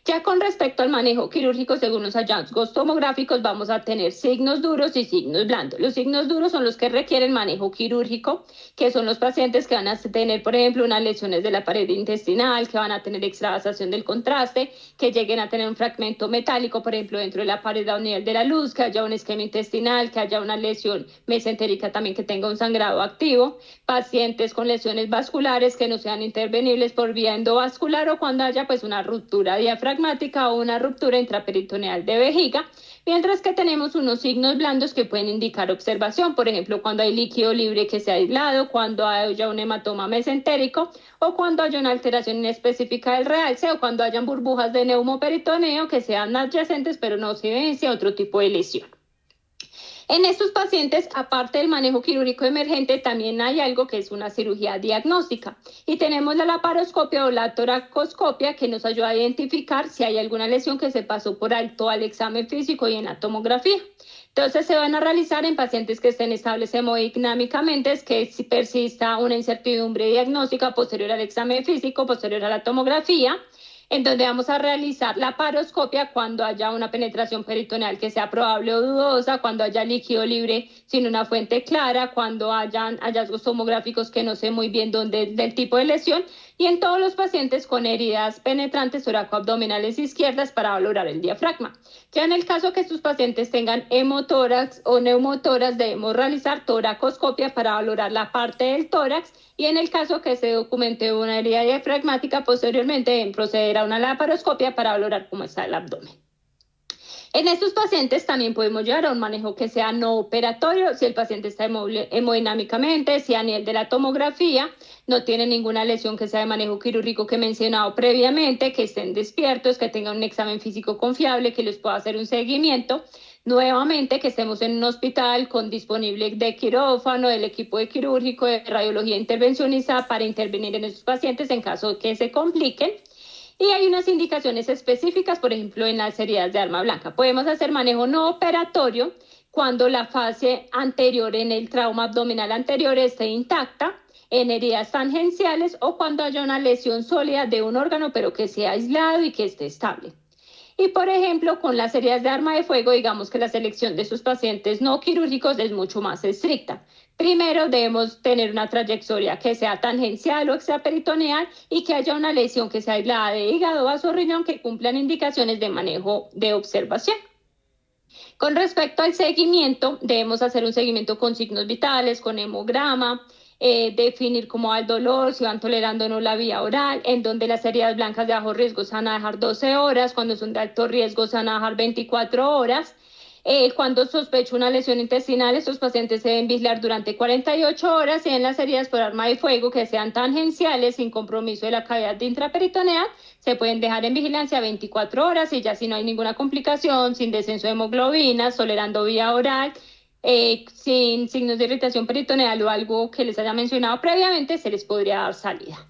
Ya con respecto al manejo quirúrgico, según los hallazgos tomográficos, vamos a tener signos duros y signos blandos. Los signos duros son los que requieren manejo quirúrgico, que son los pacientes que van a tener, por ejemplo, unas lesiones de la pared intestinal, que van a tener extravasación del contraste, que lleguen a tener un fragmento metálico, por ejemplo, dentro de la pared a un nivel de la luz, que haya un esquema intestinal, que haya una lesión mesentérica también que tenga un sangrado activo, pacientes con lesiones vasculares que no sean intervenibles por vía endovascular o cuando haya pues una ruptura diafragmática o una ruptura intraperitoneal de vejiga, mientras que tenemos unos signos blandos que pueden indicar observación, por ejemplo, cuando hay líquido libre que se ha aislado, cuando haya un hematoma mesentérico o cuando haya una alteración inespecífica del realce o cuando hayan burbujas de neumoperitoneo que sean adyacentes pero no se evidencia otro tipo de lesión. En estos pacientes, aparte del manejo quirúrgico emergente, también hay algo que es una cirugía diagnóstica. Y tenemos la laparoscopia o la toracoscopia que nos ayuda a identificar si hay alguna lesión que se pasó por alto al examen físico y en la tomografía. Entonces se van a realizar en pacientes que estén estables hemodinámicamente, es que si persista una incertidumbre diagnóstica posterior al examen físico, posterior a la tomografía, en donde vamos a realizar la paroscopia cuando haya una penetración peritoneal que sea probable o dudosa, cuando haya líquido libre sin una fuente clara, cuando hayan hallazgos tomográficos que no sé muy bien dónde del tipo de lesión, y en todos los pacientes con heridas penetrantes toracoabdominales izquierdas para valorar el diafragma. Ya en el caso que estos pacientes tengan hemotórax o neumotórax, debemos realizar toracoscopia para valorar la parte del tórax, y en el caso que se documente una herida diafragmática, posteriormente deben proceder a una laparoscopia para valorar cómo está el abdomen. En estos pacientes también podemos llevar a un manejo que sea no operatorio, si el paciente está hemodinámicamente, si a nivel de la tomografía no tiene ninguna lesión que sea de manejo quirúrgico que he mencionado previamente, que estén despiertos, que tengan un examen físico confiable, que les pueda hacer un seguimiento. Nuevamente, que estemos en un hospital con disponible de quirófano, el equipo de quirúrgico, de radiología intervencionista para intervenir en esos pacientes en caso de que se compliquen. Y hay unas indicaciones específicas, por ejemplo, en las heridas de arma blanca. Podemos hacer manejo no operatorio cuando la fase anterior en el trauma abdominal anterior esté intacta, en heridas tangenciales o cuando haya una lesión sólida de un órgano, pero que sea aislado y que esté estable. Y, por ejemplo, con las heridas de arma de fuego, digamos que la selección de sus pacientes no quirúrgicos es mucho más estricta. Primero, debemos tener una trayectoria que sea tangencial o extraperitoneal y que haya una lesión que sea aislada de hígado, vaso, riñón, que cumplan indicaciones de manejo de observación. Con respecto al seguimiento, debemos hacer un seguimiento con signos vitales, con hemograma, definir cómo va el dolor, si van tolerando o no la vía oral, en donde las heridas blancas de bajo riesgo se van a dejar 12 horas, cuando son de alto riesgo se van a dejar 24 horas. Cuando sospecho una lesión intestinal, estos pacientes se deben vigilar durante 48 horas y en las heridas por arma de fuego que sean tangenciales, sin compromiso de la cavidad intraperitoneal, se pueden dejar en vigilancia 24 horas y ya si no hay ninguna complicación, sin descenso de hemoglobinas, tolerando vía oral, sin signos de irritación peritoneal o algo que les haya mencionado previamente, se les podría dar salida.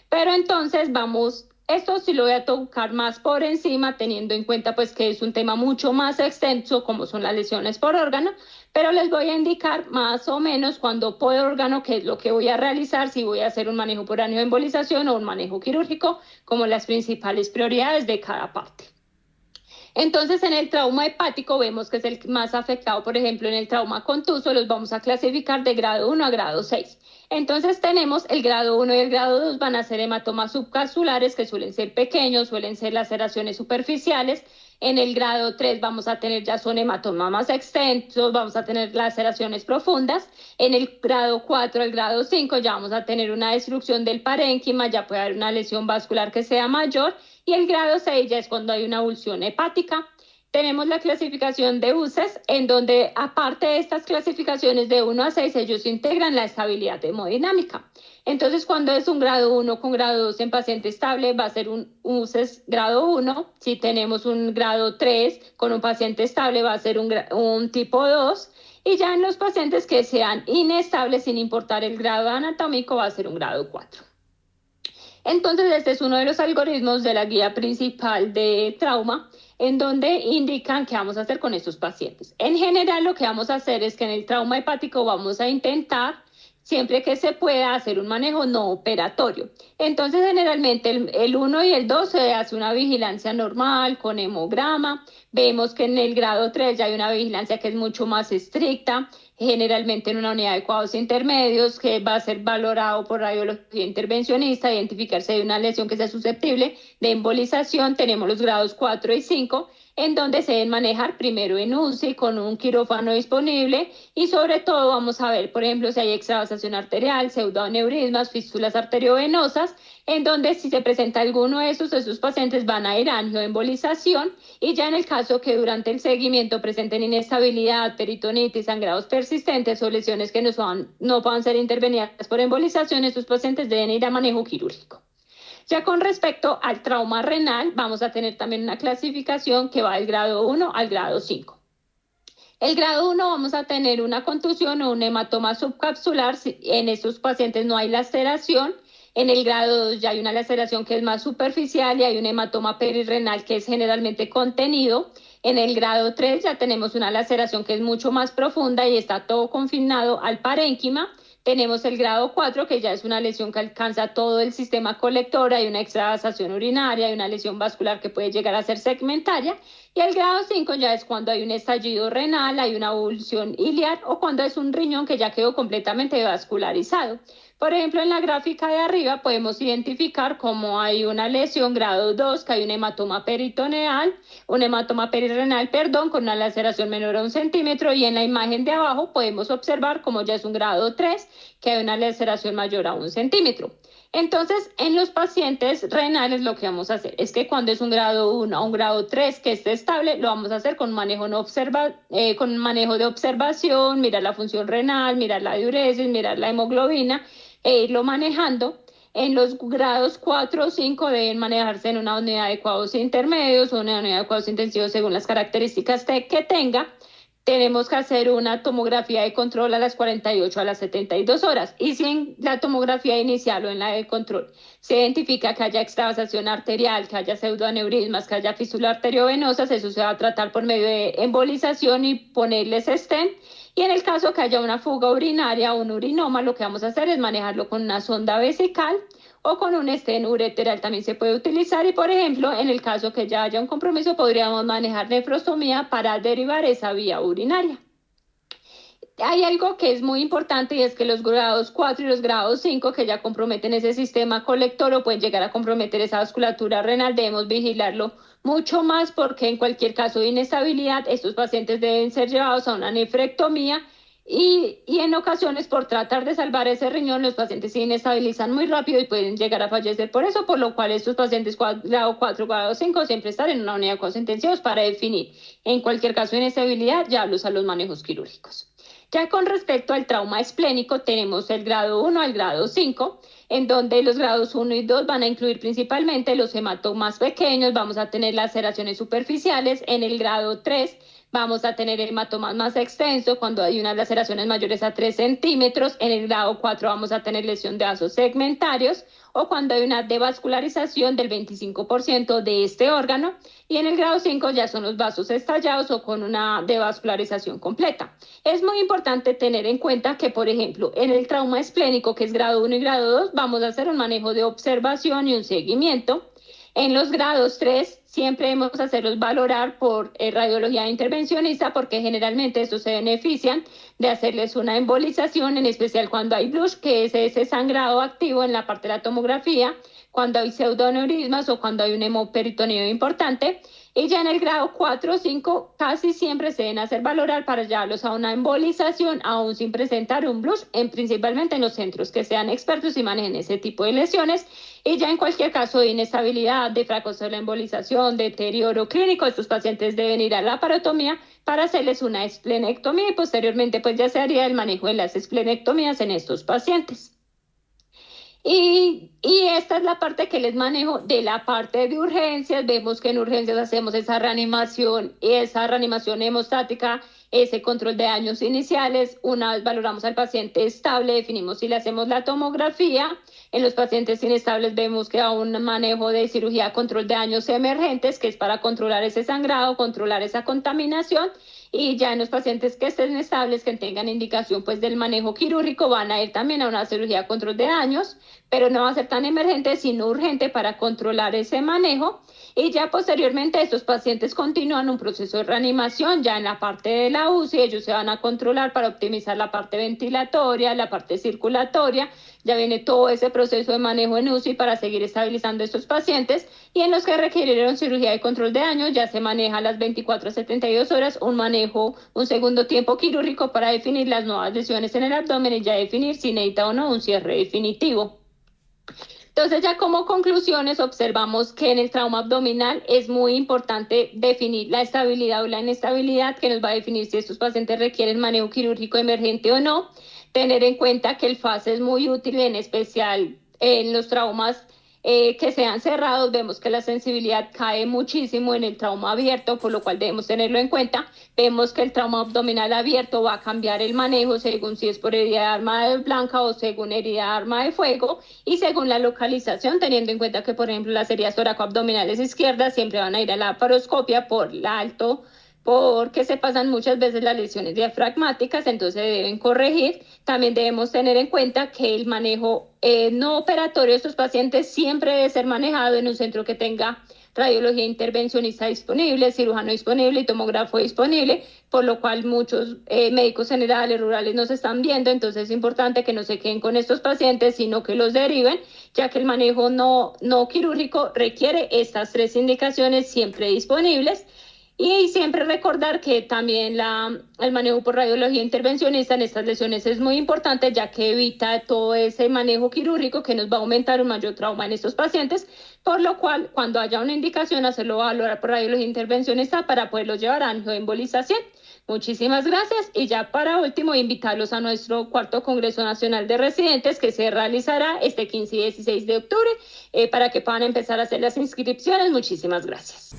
Pero entonces esto sí lo voy a tocar más por encima, teniendo en cuenta pues que es un tema mucho más extenso, como son las lesiones por órgano, pero les voy a indicar más o menos cuando por órgano qué es lo que voy a realizar, si voy a hacer un manejo por angioembolización o un manejo quirúrgico, como las principales prioridades de cada parte. Entonces, en el trauma hepático vemos que es el más afectado, por ejemplo, en el trauma contuso los vamos a clasificar de grado 1 a grado 6. Entonces tenemos el grado 1 y el grado 2 van a ser hematomas subcapsulares que suelen ser pequeños, suelen ser laceraciones superficiales. En el grado 3 vamos a tener ya son hematomas más extensos, vamos a tener laceraciones profundas. En el grado 4 al grado 5 ya vamos a tener una destrucción del parénquima, ya puede haber una lesión vascular que sea mayor. Y el grado 6 ya es cuando hay una úlcera hepática. Tenemos la clasificación de UCES, en donde aparte de estas clasificaciones de 1 a 6, ellos integran la estabilidad hemodinámica. Entonces, cuando es un grado 1 con grado 2 en paciente estable, va a ser un UCES grado 1. Si tenemos un grado 3 con un paciente estable, va a ser un tipo 2. Y ya en los pacientes que sean inestables, sin importar el grado anatómico, va a ser un grado 4. Entonces, este es uno de los algoritmos de la guía principal de trauma, en donde indican qué vamos a hacer con estos pacientes. En general, lo que vamos a hacer es que en el trauma hepático vamos a intentar, siempre que se pueda, hacer un manejo no operatorio. Entonces, generalmente el 1 y el 2 se hace una vigilancia normal con hemograma. Vemos que en el grado 3 ya hay una vigilancia que es mucho más estricta, generalmente en una unidad de cuidados intermedios, que va a ser valorado por radiología intervencionista, identificar si hay una lesión que sea susceptible de embolización. Tenemos los grados 4 y 5, en donde se deben manejar primero en UCI con un quirófano disponible, y sobre todo vamos a ver, por ejemplo, si hay extravasación arterial, pseudoaneurismas, fístulas arteriovenosas, en donde si se presenta alguno de esos pacientes van a ir a angioembolización. Y ya en el caso que durante el seguimiento presenten inestabilidad, peritonitis, sangrados persistentes o lesiones que no puedan ser intervenidas por embolización, estos pacientes deben ir a manejo quirúrgico. Ya con respecto al trauma renal, vamos a tener también una clasificación que va del grado 1 al grado 5. El grado 1 vamos a tener una contusión o un hematoma subcapsular. En estos pacientes no hay laceración. En el grado 2 ya hay una laceración que es más superficial y hay un hematoma perirrenal que es generalmente contenido. En el grado 3 ya tenemos una laceración que es mucho más profunda y está todo confinado al parénquima. Tenemos el grado 4, que ya es una lesión que alcanza todo el sistema colector, hay una extravasación urinaria, hay una lesión vascular que puede llegar a ser segmentaria. Y el grado 5 ya es cuando hay un estallido renal, hay una avulsión iliar o cuando es un riñón que ya quedó completamente vascularizado. Por ejemplo, en la gráfica de arriba podemos identificar cómo hay una lesión grado 2, que hay un hematoma peritoneal, un hematoma perirrenal, con una laceración menor a 1 centímetro, y en la imagen de abajo podemos observar cómo ya es un grado 3, que hay una laceración mayor a 1 centímetro. Entonces, en los pacientes renales lo que vamos a hacer es que cuando es un grado 1 a un grado 3 que esté estable, lo vamos a hacer con manejo de observación, mirar la función renal, mirar la diuresis, mirar la hemoglobina e irlo manejando. En los grados 4 o 5 deben manejarse en una unidad de cuidados intermedios o una unidad de cuidados intensivos según las características que tenga. Tenemos que hacer una tomografía de control a las 48 a las 72 horas. Y si en la tomografía inicial o en la de control se identifica que haya extravasación arterial, que haya pseudoaneurismas, que haya fístula arteriovenosas, eso se va a tratar por medio de embolización y ponerles stent. Y en el caso que haya una fuga urinaria o un urinoma, lo que vamos a hacer es manejarlo con una sonda vesical o con un stent ureteral también se puede utilizar. Y por ejemplo, en el caso que ya haya un compromiso, podríamos manejar nefrostomía para derivar esa vía urinaria. Hay algo que es muy importante, y es que los grados 4 y los grados 5 que ya comprometen ese sistema colector o pueden llegar a comprometer esa vasculatura renal, debemos vigilarlo mucho más, porque en cualquier caso de inestabilidad estos pacientes deben ser llevados a una nefrectomía. Y en ocasiones, por tratar de salvar ese riñón, los pacientes se inestabilizan muy rápido y pueden llegar a fallecer por eso, por lo cual estos pacientes grado 4, grado 5 siempre están en una unidad de cuidados intensivos para definir. En cualquier caso de inestabilidad, ya usan los manejos quirúrgicos. Ya con respecto al trauma esplénico, tenemos el grado 1 al grado 5. en donde los grados 1 y 2 van a incluir principalmente los hematomas pequeños, vamos a tener laceraciones superficiales. En el grado 3 vamos a tener hematomas más extensos cuando hay unas laceraciones mayores a 3 centímetros. En el grado 4 vamos a tener lesión de vasos segmentarios o cuando hay una devascularización del 25% de este órgano. Y en el grado 5 ya son los vasos estallados o con una devascularización completa. Es muy importante tener en cuenta que, por ejemplo, en el trauma esplénico, que es grado 1 y grado 2, vamos a hacer un manejo de observación y un seguimiento. En los grados 3 siempre debemos hacerlos valorar por radiología intervencionista porque generalmente estos se benefician de hacerles una embolización, en especial cuando hay blush, que es ese sangrado activo en la parte de la tomografía, cuando hay pseudoneurismas o cuando hay un hemoperitoneo importante. Y ya en el grado 4 o 5 casi siempre se deben hacer valorar para llevarlos a una embolización, aún sin presentar un blush, principalmente en los centros que sean expertos y manejen ese tipo de lesiones. Y ya en cualquier caso de inestabilidad, de fracaso de la embolización, deterioro clínico, estos pacientes deben ir a la laparotomía para hacerles una esplenectomía y posteriormente pues ya se haría el manejo de las esplenectomías en estos pacientes. Y esta es la parte que les manejo de la parte de urgencias. Vemos que en urgencias hacemos esa reanimación hemostática, ese control de daños iniciales. Una vez valoramos al paciente estable, definimos si le hacemos la tomografía. En los pacientes inestables vemos que hay un manejo de cirugía control de daños emergentes, que es para controlar ese sangrado, controlar esa contaminación. Y ya en los pacientes que estén estables, que tengan indicación pues del manejo quirúrgico, van a ir también a una cirugía control de daños, pero no va a ser tan emergente, sino urgente para controlar ese manejo. Y ya posteriormente estos pacientes continúan un proceso de reanimación ya en la parte de la UCI. Ellos se van a controlar para optimizar la parte ventilatoria, la parte circulatoria. Ya viene todo ese proceso de manejo en UCI para seguir estabilizando estos pacientes. Y en los que requirieron cirugía de control de daño, ya se maneja a las 24 a 72 horas un segundo tiempo quirúrgico para definir las nuevas lesiones en el abdomen y ya definir si necesita o no un cierre definitivo. Entonces ya como conclusiones observamos que en el trauma abdominal es muy importante definir la estabilidad o la inestabilidad, que nos va a definir si estos pacientes requieren manejo quirúrgico emergente o no. Tener en cuenta que el FAS es muy útil, en especial en los traumas que sean cerrados. Vemos que la sensibilidad cae muchísimo en el trauma abierto, por lo cual debemos tenerlo en cuenta. Vemos que el trauma abdominal abierto va a cambiar el manejo según si es por herida de arma blanca o según herida de arma de fuego y según la localización, teniendo en cuenta que, por ejemplo, las heridas toracoabdominales izquierdas siempre van a ir a la laparoscopia por la alto, porque se pasan muchas veces las lesiones diafragmáticas, entonces deben corregir. También debemos tener en cuenta que el manejo no operatorio de estos pacientes siempre debe ser manejado en un centro que tenga radiología intervencionista disponible, cirujano disponible y tomógrafo disponible, por lo cual muchos médicos generales rurales nos están viendo. Entonces es importante que no se queden con estos pacientes, sino que los deriven, ya que el manejo no quirúrgico requiere estas 3 indicaciones siempre disponibles. Y siempre recordar que también el manejo por radiología intervencionista en estas lesiones es muy importante, ya que evita todo ese manejo quirúrgico que nos va a aumentar un mayor trauma en estos pacientes, por lo cual cuando haya una indicación hacerlo valorar por radiología intervencionista para poderlo llevar a angioembolización. Muchísimas gracias y ya para último invitarlos a nuestro 4º Congreso Nacional de Residentes que se realizará este 15 y 16 de octubre para que puedan empezar a hacer las inscripciones. Muchísimas gracias.